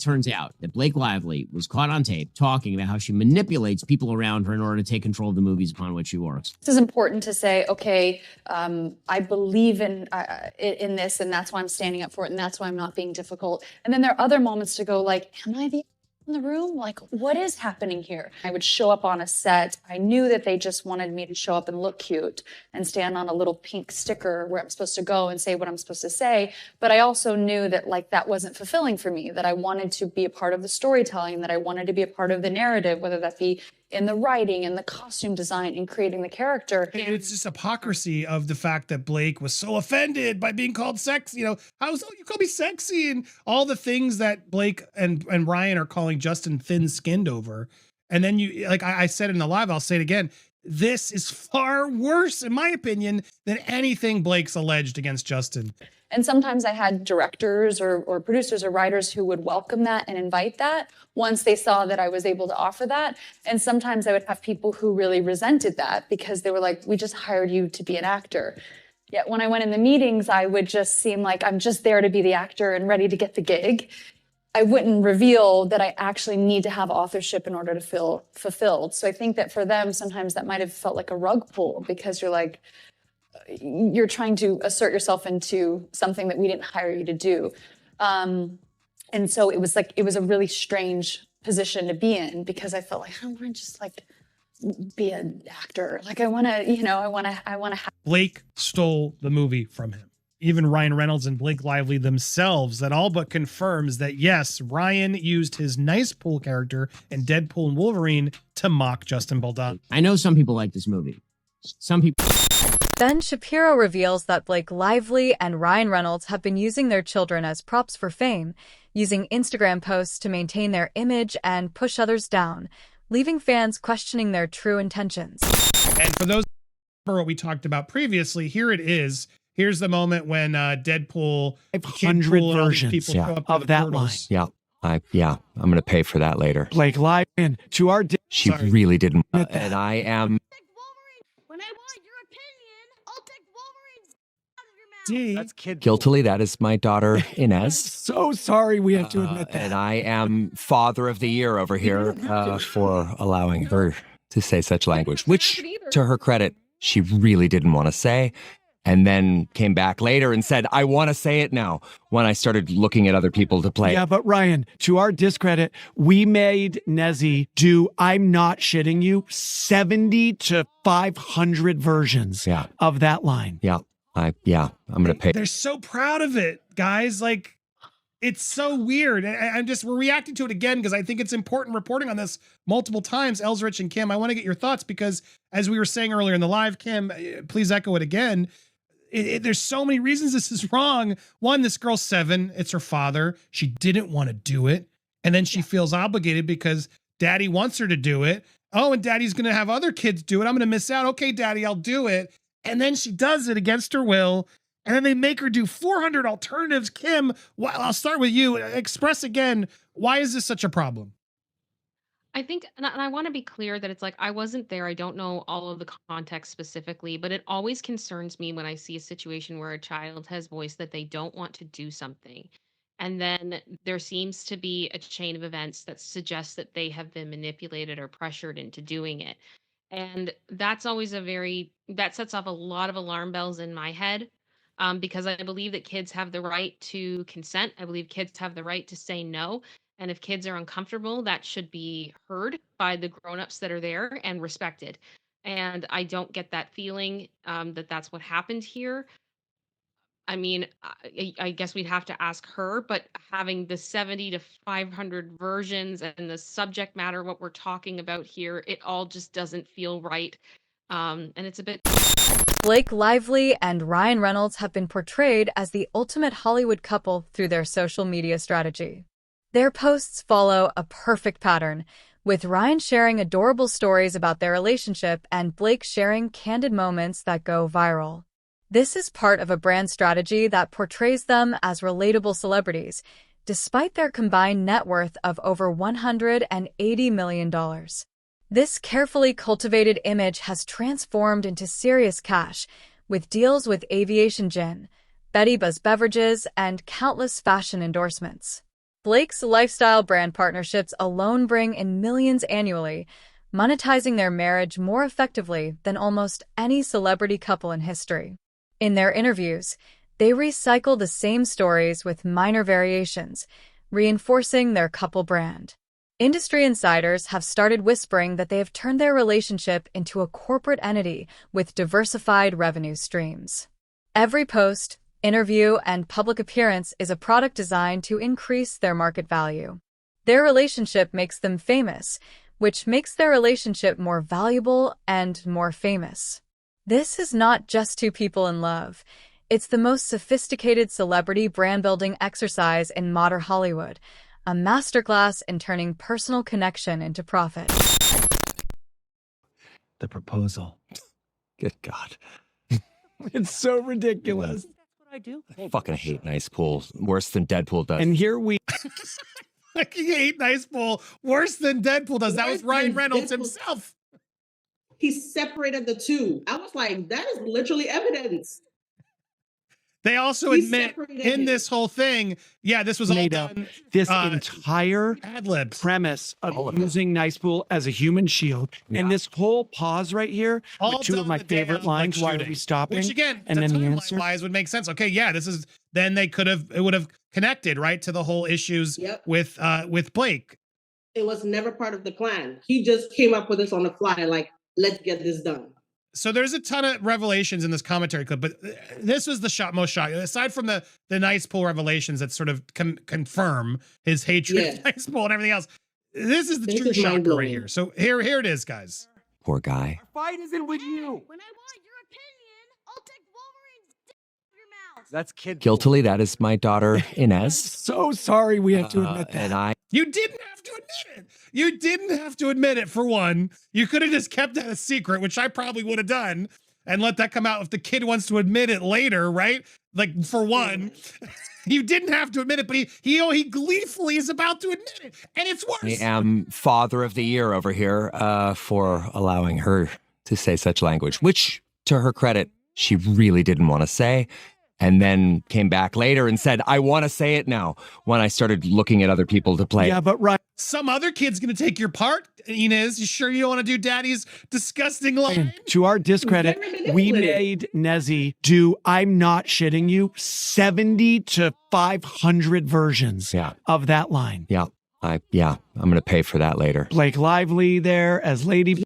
turns out that Blake Lively was caught on tape talking about how she manipulates people around her in order to take control of the movies upon which she works. This is important to say, okay, I believe in this, and that's why I'm standing up for it, and that's why I'm not being difficult. And then there are other moments to go like, am I the in the room? Like, what is happening here? I would show up on a set. I knew that they just wanted me to show up and look cute and stand on a little pink sticker where I'm supposed to go and say what I'm supposed to say. But I also knew that like that wasn't fulfilling for me, that I wanted to be a part of the storytelling, that I wanted to be a part of the narrative, whether that be in the writing and the costume design and creating the character. It's just hypocrisy of the fact that Blake was so offended by being called sexy. You know, you call me sexy, and all the things that Blake and Ryan are calling Justin thin-skinned over. And then you, like I said in the live, I'll say it again. This is far worse, in my opinion, than anything Blake's alleged against Justin. And sometimes I had directors or producers or writers who would welcome that and invite that once they saw that I was able to offer that. And sometimes I would have people who really resented that because they were like, we just hired you to be an actor. Yet when I went in the meetings, I would just seem like I'm just there to be the actor and ready to get the gig. I wouldn't reveal that I actually need to have authorship in order to feel fulfilled. So I think that for them, sometimes that might have felt like a rug pull because you're like, you're trying to assert yourself into something that we didn't hire you to do. And so it was a really strange position to be in because I felt like, I don't want to just like be an actor. Like I want to. Blake stole the movie from him. Even Ryan Reynolds and Blake Lively themselves, that all but confirms that, yes, Ryan used his nice pool character in Deadpool and Wolverine to mock Justin Baldon. I know some people like this movie. Some people. Then Shapiro reveals that Blake Lively and Ryan Reynolds have been using their children as props for fame, using Instagram posts to maintain their image and push others down, leaving fans questioning their true intentions. And for those who remember what we talked about previously, here it is. Here's the moment when Deadpool, 500 versions of that line. Yeah, I'm going to pay for that later. Blake Lively to our. She really didn't. And I am. When I want your opinion, I'll take Wolverine's out of your mouth. That's kid. Guiltily, that is my daughter Inez. So sorry, we have to admit that. And I am Father of the Year over here for allowing her to say such language, which, to her credit, she really didn't want to say. And then came back later and said, I want to say it now, when I started looking at other people to play. Yeah, but Ryan, to our discredit, we made Nezzy do, I'm not shitting you, 70 to 500 versions of that line. Yeah, I'm going to pay. They're so proud of it, guys. Like, it's so weird. We're reacting to it again because I think it's important reporting on this multiple times. Elsrich and Kim, I want to get your thoughts because as we were saying earlier in the live, Kim, please echo it again. There's so many reasons this is wrong. One, this girl's 7. It's her father. She didn't want to do it. And then she feels obligated because daddy wants her to do it. Oh, and daddy's going to have other kids do it. I'm going to miss out. Okay, daddy, I'll do it. And then she does it against her will. And then they make her do 400 alternatives. Kim, I'll start with you. Express again, why is this such a problem? I think, and I want to be clear that it's like, I wasn't there. I don't know all of the context specifically, but it always concerns me when I see a situation where a child has voiced that they don't want to do something. And then there seems to be a chain of events that suggests that they have been manipulated or pressured into doing it. And that's always that sets off a lot of alarm bells in my head. Because I believe that kids have the right to consent. I believe kids have the right to say no. And if kids are uncomfortable, that should be heard by the grownups that are there and respected. And I don't get that feeling that that's what happened here. I mean, I guess we'd have to ask her, but having the 70 to 500 versions and the subject matter, what we're talking about here, it all just doesn't feel right. And it's a bit... Blake Lively and Ryan Reynolds have been portrayed as the ultimate Hollywood couple through their social media strategy. Their posts follow a perfect pattern, with Ryan sharing adorable stories about their relationship and Blake sharing candid moments that go viral. This is part of a brand strategy that portrays them as relatable celebrities, despite their combined net worth of over $180 million. This carefully cultivated image has transformed into serious cash, with deals with Aviation Gin, Betty Buzz Beverages, and countless fashion endorsements. Blake's lifestyle brand partnerships alone bring in millions annually, monetizing their marriage more effectively than almost any celebrity couple in history. In their interviews, they recycle the same stories with minor variations, reinforcing their couple brand. Industry insiders have started whispering that they have turned their relationship into a corporate entity with diversified revenue streams. Every post, interview, and public appearance is a product designed to increase their market value. Their relationship makes them famous, which makes their relationship more valuable and more famous. This is not just two people in love. It's the most sophisticated celebrity brand-building exercise in modern Hollywood, a masterclass in turning personal connection into profit. The proposal. Good God. It's so ridiculous. I fucking hate nice pools. Worse than Deadpool does. And here we Like he ate Nice Pool worse than Deadpool does. That was Ryan Reynolds himself. He separated the two. I was like, that is literally evidence. They also He admit separated in it. this whole thing, yeah, this was all made up done this entire ad-libs. premise All of of it. using Nice Pool as a human shield. Yeah. And this whole pause right here All with two done of my the day favorite of, lines. like, Why are shooting. we stopping? Which again, and then the timeline answer. wise would make sense. Okay, yeah, this is then it would have connected right to the whole issues Yep. with Blake. It was never part of the plan. He just came up with this on the fly, like, let's get this done. So there's a ton of revelations in this commentary clip, but this was the most shocking. Aside from the Nice Pool revelations that sort of confirm his hatred of Nice Pool and everything else, this is the This true is shocker right mind-blowing. here. So here it is, guys. Poor guy. Fight isn't with you. When I want your opinion, I'll take Wolverine's dick out of your mouth. That's kid. Guiltily, that is my daughter, Inez. So sorry we have to admit that. And I You didn't have to admit it. You didn't have to admit it, for one. You could have just kept that a secret, which I probably would have done, and let that come out if the kid wants to admit it later, right? Like, for one. You didn't have to admit it, but he gleefully is about to admit it. And it's worse. I am father of the year over here for allowing her to say such language, which, to her credit, she really didn't want to say. And then came back later and said, I want to say it now, when I started looking at other people to play. Yeah, but right. Some other kid's going to take your part, Inez. You sure you don't want to do daddy's disgusting line? To our discredit, Very we manipulative. made Nezzy do, I'm not shitting you, 70 to 500 versions Yeah. of that line. Yeah. I'm going to pay for that later. Blake Lively there as Lady.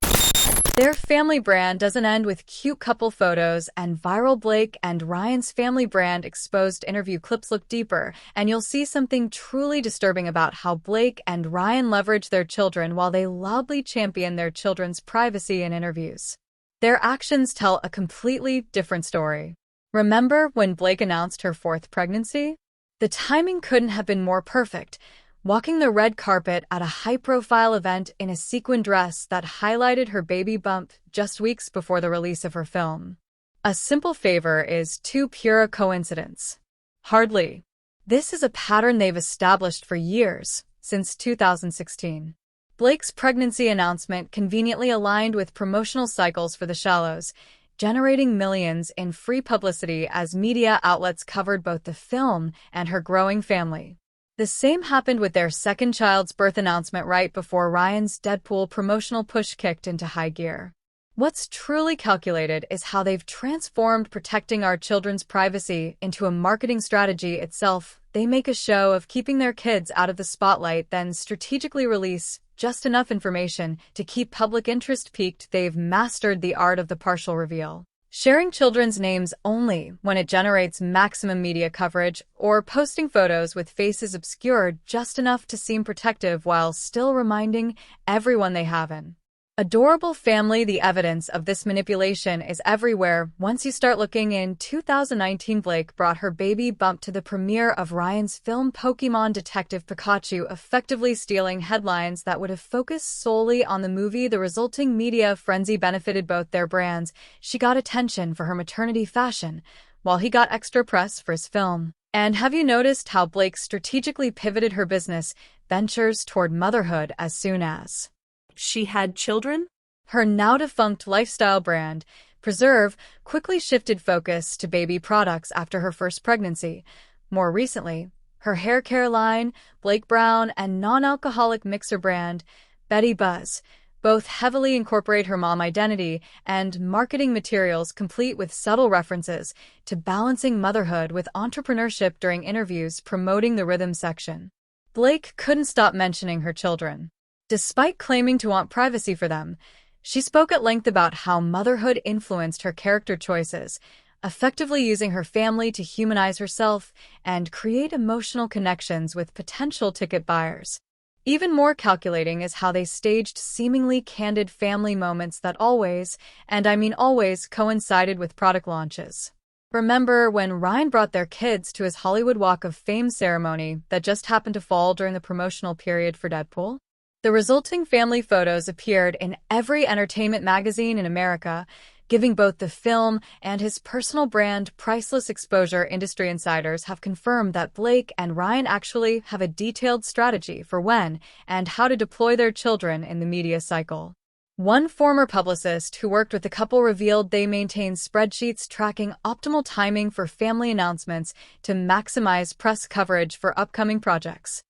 Their family brand doesn't end with cute couple photos, and viral Blake and Ryan's family brand exposed interview clips look deeper, and you'll see something truly disturbing about how Blake and Ryan leverage their children while they loudly champion their children's privacy in interviews. Their actions tell a completely different story. Remember when Blake announced her fourth pregnancy? The timing couldn't have been more perfect. Walking the red carpet at a high-profile event in a sequin dress that highlighted her baby bump just weeks before the release of her film. A simple favor is too pure a coincidence. Hardly. This is a pattern they've established for years, since 2016. Blake's pregnancy announcement conveniently aligned with promotional cycles for The Shallows, generating millions in free publicity as media outlets covered both the film and her growing family. The same happened with their second child's birth announcement right before Ryan's Deadpool promotional push kicked into high gear. What's truly calculated is how they've transformed protecting our children's privacy into a marketing strategy itself. They make a show of keeping their kids out of the spotlight, then strategically release just enough information to keep public interest piqued. They've mastered the art of the partial reveal. Sharing children's names only when it generates maximum media coverage, or posting photos with faces obscured just enough to seem protective while still reminding everyone they haven't. Adorable family, the evidence of this manipulation is everywhere. Once you start looking, in 2019, Blake brought her baby bump to the premiere of Ryan's film Pokémon Detective Pikachu, effectively stealing headlines that would have focused solely on the movie. The resulting media frenzy benefited both their brands. She got attention for her maternity fashion, while he got extra press for his film. And have you noticed how Blake strategically pivoted her business ventures toward motherhood as soon as she had children? Her now-defunct lifestyle brand, Preserve, quickly shifted focus to baby products after her first pregnancy. More recently, Her hair care line, Blake Brown, and non-alcoholic mixer brand, Betty Buzz, both heavily incorporate her mom identity and marketing materials complete with subtle references to balancing motherhood with entrepreneurship during interviews promoting the rhythm section. Blake couldn't stop mentioning her children. Despite claiming to want privacy for them, she spoke at length about how motherhood influenced her character choices, effectively using her family to humanize herself and create emotional connections with potential ticket buyers. Even more calculating is how they staged seemingly candid family moments that always, and I mean always, coincided with product launches. Remember when Ryan brought their kids to his Hollywood Walk of Fame ceremony that just happened to fall during the promotional period for Deadpool? The resulting family photos appeared in every entertainment magazine in America, giving both the film and his personal brand priceless exposure. Industry insiders have confirmed that Blake and Ryan actually have a detailed strategy for when and how to deploy their children in the media cycle. One former publicist who worked with the couple revealed they maintain spreadsheets tracking optimal timing for family announcements to maximize press coverage for upcoming projects.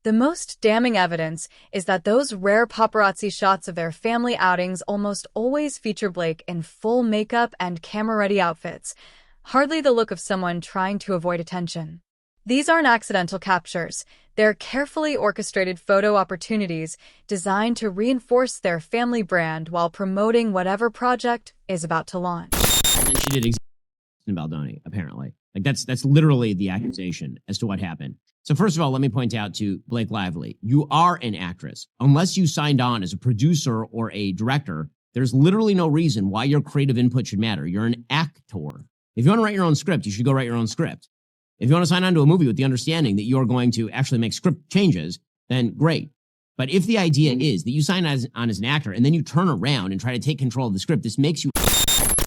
The most damning evidence is that those rare paparazzi shots of their family outings almost always feature Blake in full makeup and camera-ready outfits, hardly the look of someone trying to avoid attention. These aren't accidental captures. They're carefully orchestrated photo opportunities designed to reinforce their family brand while promoting whatever project is about to launch. And she did exactly in Baldoni, apparently. Like that's literally the accusation as to what happened. So first of all, let me point out to Blake Lively, you are an actress. Unless you signed on as a producer or a director, there's literally no reason why your creative input should matter. You're an actor. If you want to write your own script, you should go write your own script. If you want to sign on to a movie with the understanding that you're going to actually make script changes, then great. But if the idea is that you sign on as an actor and then you turn around and try to take control of the script, this makes you...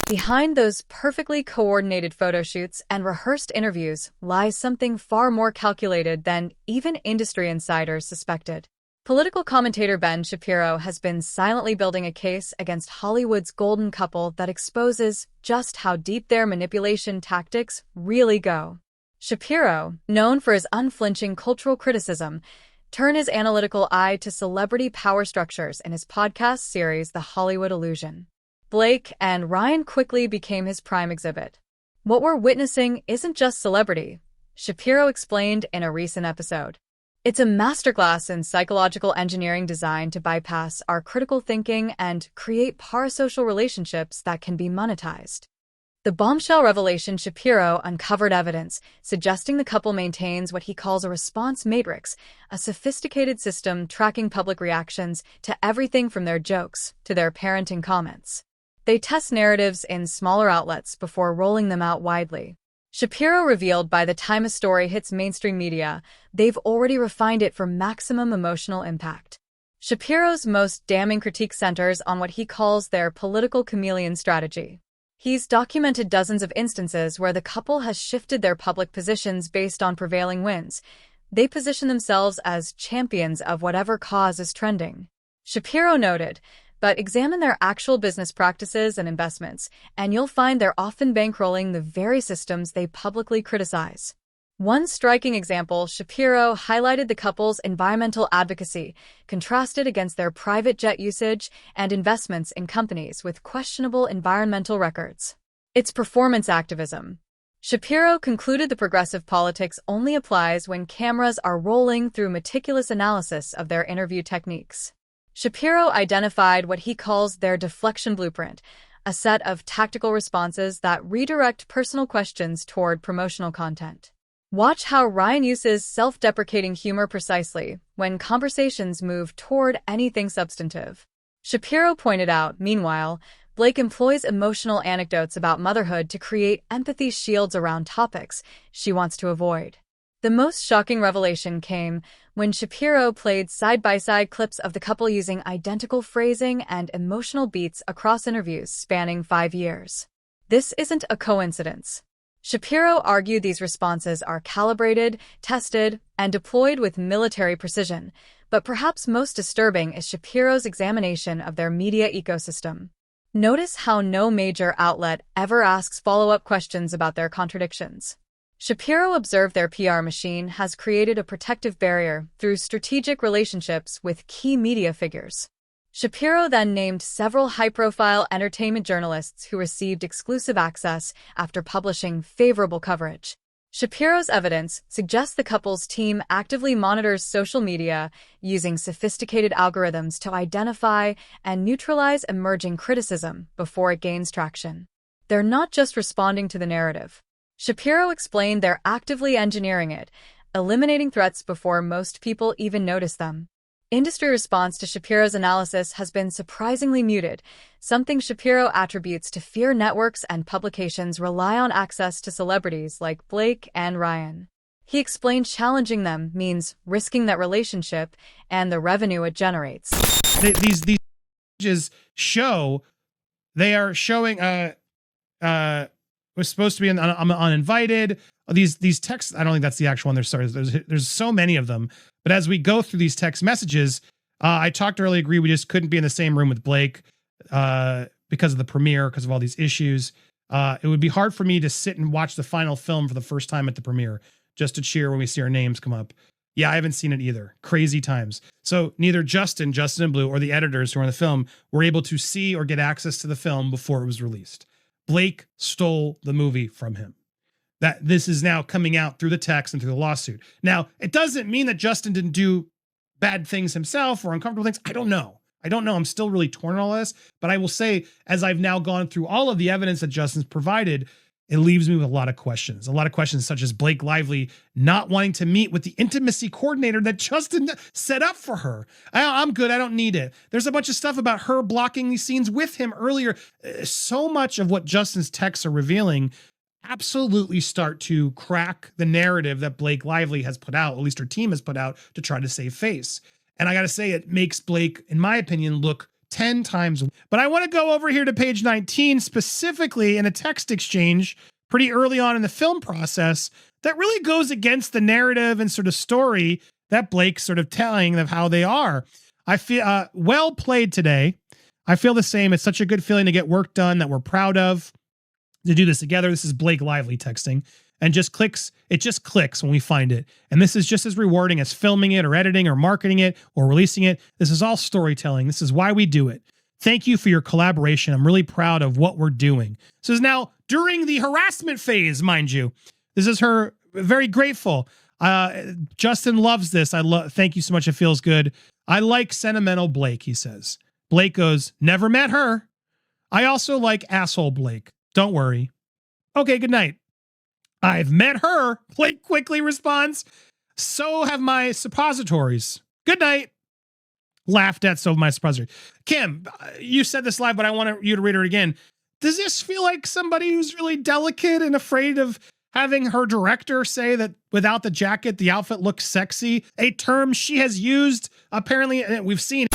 Behind those perfectly coordinated photo shoots and rehearsed interviews lies something far more calculated than even industry insiders suspected. Political commentator Ben Shapiro has been silently building a case against Hollywood's golden couple that exposes just how deep their manipulation tactics really go. Shapiro, known for his unflinching cultural criticism, turned his analytical eye to celebrity power structures in his podcast series The Hollywood Illusion. Blake and Ryan quickly became his prime exhibit. What we're witnessing isn't just celebrity, Shapiro explained in a recent episode. It's a masterclass in psychological engineering designed to bypass our critical thinking and create parasocial relationships that can be monetized. The Bombshell revelation Shapiro uncovered evidence suggesting the couple maintains what he calls a response matrix, a sophisticated system tracking public reactions to everything from their jokes to their parenting comments. They test narratives in smaller outlets before rolling them out widely. Shapiro revealed by the time a story hits mainstream media, they've already refined it for maximum emotional impact. Shapiro's most damning critique centers on what he calls their political chameleon strategy. He's documented dozens of instances where the couple has shifted their public positions based on prevailing winds. They position themselves as champions of whatever cause is trending. Shapiro noted, but examine their actual business practices and investments, and you'll find they're often bankrolling the very systems they publicly criticize. One striking example, Shapiro highlighted the couple's environmental advocacy, contrasted against their private jet usage and investments in companies with questionable environmental records. It's performance activism. Shapiro concluded the progressive politics only applies when cameras are rolling through meticulous analysis of their interview techniques. Shapiro identified what he calls their deflection blueprint, a set of tactical responses that redirect personal questions toward promotional content. Watch how Ryan uses self-deprecating humor precisely when conversations move toward anything substantive. Shapiro pointed out, meanwhile, Blake employs emotional anecdotes about motherhood to create empathy shields around topics she wants to avoid. The most shocking revelation came when Shapiro played side-by-side clips of the couple using identical phrasing and emotional beats across interviews spanning 5 years. This isn't a coincidence. Shapiro argued these responses are calibrated, tested, and deployed with military precision, but perhaps most disturbing is Shapiro's examination of their media ecosystem. Notice how no major outlet ever asks follow-up questions about their contradictions. Shapiro observed their PR machine has created a protective barrier through strategic relationships with key media figures. Shapiro then named several high-profile entertainment journalists who received exclusive access after publishing favorable coverage. Shapiro's evidence suggests the couple's team actively monitors social media using sophisticated algorithms to identify and neutralize emerging criticism before it gains traction. They're not just responding to the narrative. Shapiro explained they're actively engineering it, eliminating threats before most people even notice them. Industry response to Shapiro's analysis has been surprisingly muted, something Shapiro attributes to fear networks and publications rely on access to celebrities like Blake and Ryan. He explained challenging them means risking that relationship and the revenue it generates. These images show, they are showing was supposed to be uninvited. These texts, I don't think that's the actual one. There's so many of them. But as we go through these text messages, I talked earlier, agree we just couldn't be in the same room with Blake because of the premiere, because of all these issues. It would be hard for me to sit and watch the final film for the first time at the premiere, just to cheer when we see our names come up. Yeah, I haven't seen it either. Crazy times. So neither Justin and Blue, or the editors who are in the film were able to see or get access to the film before it was released. Blake stole the movie from him. That this is now coming out through the text and through the lawsuit. Now, it doesn't mean that Justin didn't do bad things himself or uncomfortable things. I don't know. I'm still really torn on all this. But I will say, as I've now gone through all of the evidence that Justin's provided, it leaves me with a lot of questions. A lot of questions such as Blake Lively not wanting to meet with the intimacy coordinator that Justin set up for her. I'm good. I don't need it. There's a bunch of stuff about her blocking these scenes with him earlier. So much of what Justin's texts are revealing absolutely start to crack the narrative that Blake Lively has put out, at least her team has put out, to try to save face. And I got to say, it makes Blake, in my opinion, look 10 times. But I want to go over here to page 19, specifically in a text exchange pretty early on in the film process that really goes against the narrative and sort of story that Blake's sort of telling of how they are. I feel well played today. I feel the same. It's such a good feeling to get work done that we're proud of, to do this together. This is Blake Lively texting, and it just clicks when we find it. And this is just as rewarding as filming it or editing or marketing it or releasing it. This is all storytelling. This is why we do it. Thank you for your collaboration. I'm really proud of what we're doing. This is now during the harassment phase, mind you. This is her very grateful. Justin loves this. Thank you so much. It feels good. I like sentimental Blake, he says. Blake goes, never met her. I also like asshole Blake. Don't worry. Okay, good night. I've met her. Blake quickly responds. So have my suppositories. Good night. Laughed at, so have my suppositories. Kim, you said this live, but I want you to read it again. Does this feel like somebody who's really delicate and afraid of having her director say that without the jacket, the outfit looks sexy? A term she has used, apparently, we've seen.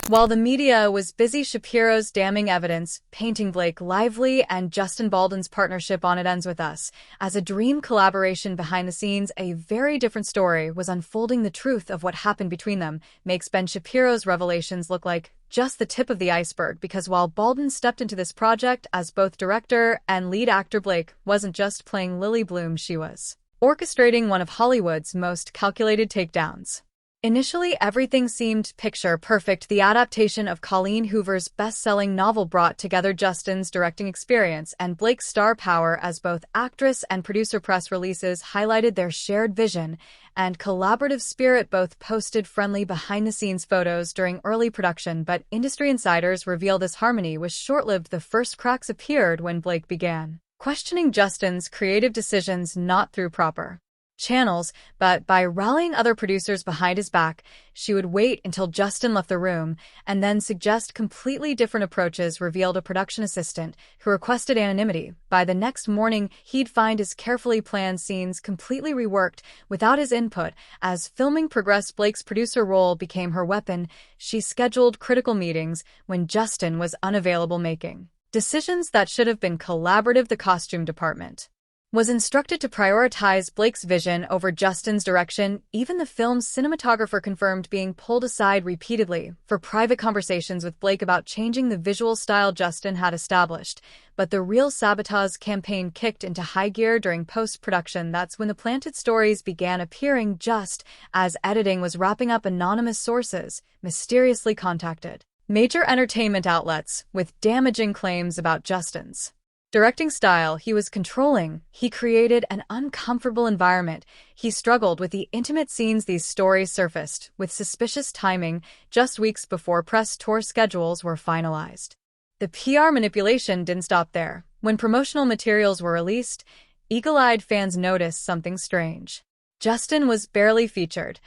While the media was busy Shapiro's damning evidence, painting Blake Lively and Justin Baldwin's partnership on It Ends With Us as a dream collaboration behind the scenes, a very different story was unfolding. The truth of what happened between them makes Ben Shapiro's revelations look like just the tip of the iceberg, because while Baldwin stepped into this project as both director and lead actor, Blake wasn't just playing Lily Bloom, she was orchestrating one of Hollywood's most calculated takedowns. Initially, everything seemed picture perfect. The adaptation of Colleen Hoover's best-selling novel brought together Justin's directing experience and Blake's star power as both actress and producer. Press releases highlighted their shared vision and collaborative spirit. Both posted friendly behind-the-scenes photos during early production, but industry insiders reveal this harmony was short-lived. The first cracks appeared when Blake began questioning Justin's creative decisions, not through proper channels, but by rallying other producers behind his back. She would wait until Justin left the room and then suggest completely different approaches, revealed a production assistant who requested anonymity. By the next morning, he'd find his carefully planned scenes completely reworked without his input. As filming progressed, Blake's producer role became her weapon. She scheduled critical meetings when Justin was unavailable, making decisions that should have been collaborative. The costume department was instructed to prioritize Blake's vision over Justin's direction. Even the film's cinematographer confirmed being pulled aside repeatedly for private conversations with Blake about changing the visual style Justin had established. But the real sabotage campaign kicked into high gear during post-production. That's when the planted stories began appearing just as editing was wrapping up. Anonymous sources mysteriously contacted major entertainment outlets with damaging claims about Justin's directing style. He was controlling. He created an uncomfortable environment. He struggled with the intimate scenes. These stories surfaced with suspicious timing just weeks before press tour schedules were finalized. The PR manipulation didn't stop there. When promotional materials were released, eagle-eyed fans noticed something strange. Justin was barely featured.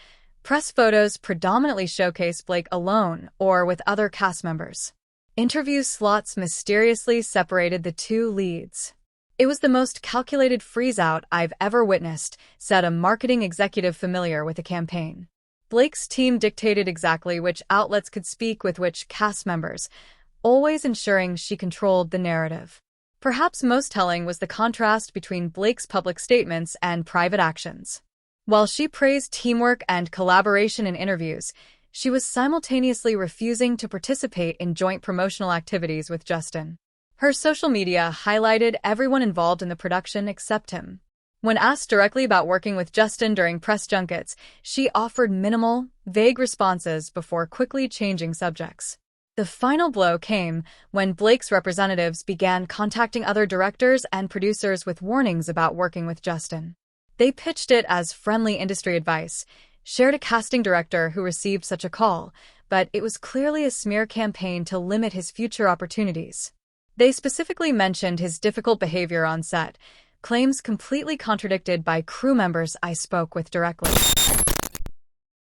Press photos predominantly showcased Blake alone or with other cast members. Interview slots mysteriously separated the two leads. It was the most calculated freeze-out I've ever witnessed, said a marketing executive familiar with the campaign. Blake's team dictated exactly which outlets could speak with which cast members, always ensuring she controlled the narrative. Perhaps most telling was the contrast between Blake's public statements and private actions. While she praised teamwork and collaboration in interviews, she was simultaneously refusing to participate in joint promotional activities with Justin. Her social media highlighted everyone involved in the production except him. When asked directly about working with Justin during press junkets, she offered minimal, vague responses before quickly changing subjects. The final blow came when Blake's representatives began contacting other directors and producers with warnings about working with Justin. They pitched it as friendly industry advice, shared a casting director who received such a call, but it was clearly a smear campaign to limit his future opportunities. They specifically mentioned his difficult behavior on set, claims completely contradicted by crew members I spoke with directly.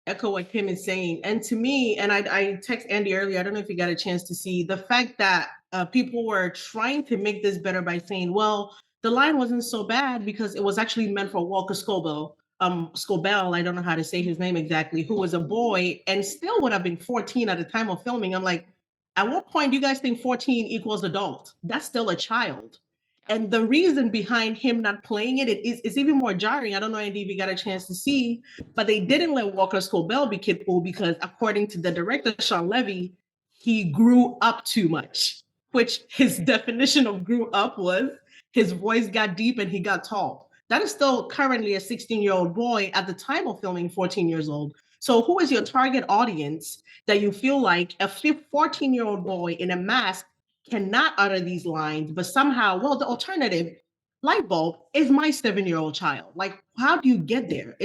Echo what Kim is saying. And to me, and I text Andy earlier, I don't know if you got a chance to see the fact that people were trying to make this better by saying, well, the line wasn't so bad because it was actually meant for Walker Scobell, I don't know how to say his name exactly, who was a boy and still would have been 14 at the time of filming. I'm like, at what point do you guys think 14 equals adult? That's still a child. And the reason behind him not playing it's even more jarring. I don't know, Andy, if you got a chance to see, but they didn't let Walker Scobell be kidful because according to the director, Sean Levy, he grew up too much, which his definition of grew up was his voice got deep and he got tall. That is still currently a 16-year-old boy at the time of filming, 14 years old. So who is your target audience that you feel like a 14-year-old boy in a mask cannot utter these lines, but somehow, well, the alternative light bulb is my 7-year-old child. Like, how do you get there?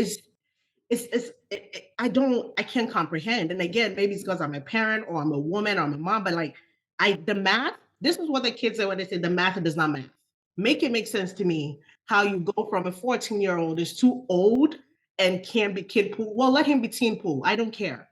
I can't comprehend. And again, maybe it's because I'm a parent or I'm a woman or I'm a mom, but like, the math, this is what the kids say when they say the math does not math. Make it make sense to me how you go from a 14-year-old is too old and can't be kid pool. Well, let him be teen pool. I don't care.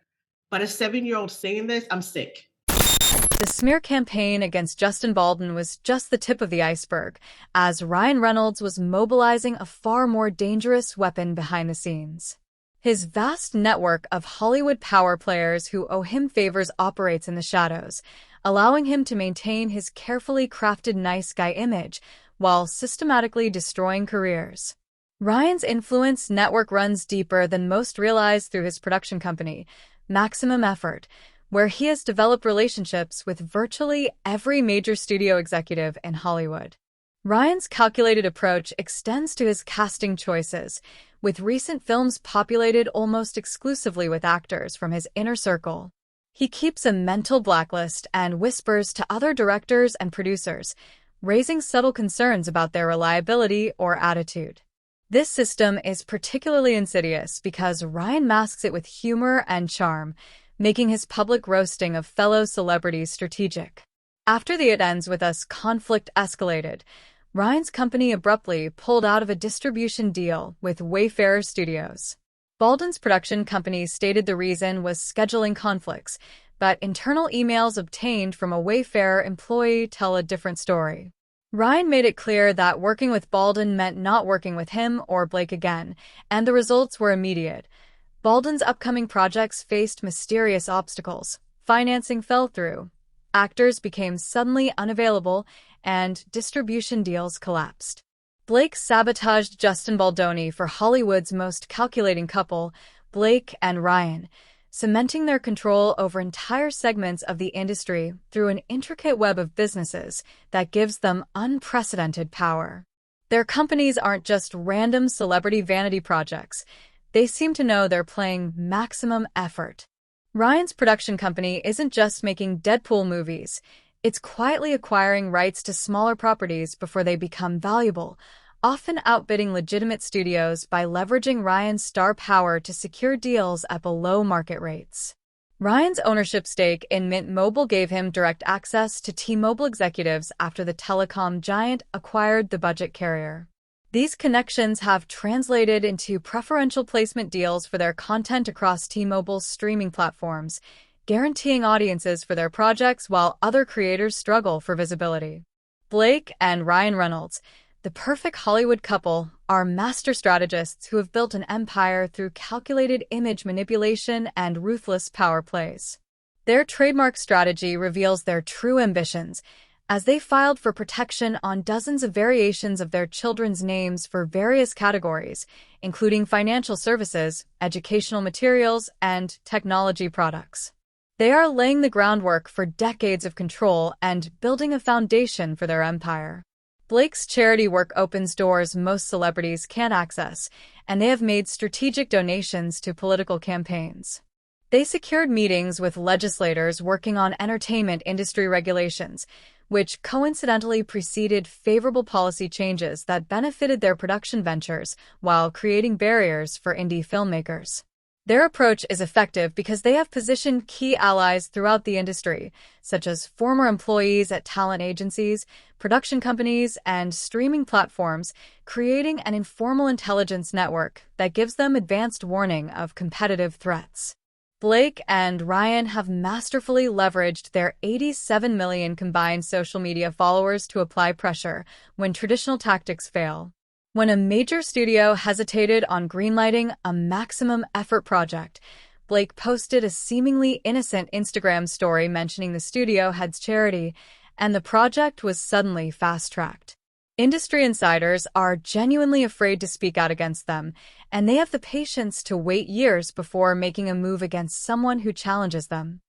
But a 7-year-old saying this, I'm sick. The smear campaign against Justin Baldwin was just the tip of the iceberg, as Ryan Reynolds was mobilizing a far more dangerous weapon behind the scenes. His vast network of Hollywood power players who owe him favors operates in the shadows, allowing him to maintain his carefully crafted nice guy image while systematically destroying careers. Ryan's influence network runs deeper than most realize through his production company, Maximum Effort, where he has developed relationships with virtually every major studio executive in Hollywood. Ryan's calculated approach extends to his casting choices, with recent films populated almost exclusively with actors from his inner circle. He keeps a mental blacklist and whispers to other directors and producers, raising subtle concerns about their reliability or attitude. This system is particularly insidious because Ryan masks it with humor and charm, making his public roasting of fellow celebrities strategic. After the It Ends With Us conflict escalated, Ryan's company abruptly pulled out of a distribution deal with Wayfarer Studios. Baldwin's production company stated the reason was scheduling conflicts, but internal emails obtained from a Wayfarer employee tell a different story. Ryan made it clear that working with Baldwin meant not working with him or Blake again, and the results were immediate. Baldwin's upcoming projects faced mysterious obstacles. Financing fell through, actors became suddenly unavailable, and distribution deals collapsed. Blake sabotaged Justin Baldoni for Hollywood's most calculating couple, Blake and Ryan, cementing their control over entire segments of the industry through an intricate web of businesses that gives them unprecedented power. Their companies aren't just random celebrity vanity projects. They seem to know they're playing maximum effort. Ryan's production company isn't just making Deadpool movies. It's quietly acquiring rights to smaller properties before they become valuable, often outbidding legitimate studios by leveraging Ryan's star power to secure deals at below market rates. Ryan's ownership stake in Mint Mobile gave him direct access to T-Mobile executives after the telecom giant acquired the budget carrier. These connections have translated into preferential placement deals for their content across T-Mobile's streaming platforms, guaranteeing audiences for their projects while other creators struggle for visibility. Blake and Ryan Reynolds, the perfect Hollywood couple, are master strategists who have built an empire through calculated image manipulation and ruthless power plays. Their trademark strategy reveals their true ambitions, as they filed for protection on dozens of variations of their children's names for various categories, including financial services, educational materials, and technology products. They are laying the groundwork for decades of control and building a foundation for their empire. Blake's charity work opens doors most celebrities can't access, and they have made strategic donations to political campaigns. They secured meetings with legislators working on entertainment industry regulations, which coincidentally preceded favorable policy changes that benefited their production ventures while creating barriers for indie filmmakers. Their approach is effective because they have positioned key allies throughout the industry, such as former employees at talent agencies, production companies, and streaming platforms, creating an informal intelligence network that gives them advanced warning of competitive threats. Blake and Ryan have masterfully leveraged their 87 million combined social media followers to apply pressure when traditional tactics fail. When a major studio hesitated on greenlighting a maximum effort project, Blake posted a seemingly innocent Instagram story mentioning the studio head's charity, and the project was suddenly fast-tracked. Industry insiders are genuinely afraid to speak out against them, and they have the patience to wait years before making a move against someone who challenges them.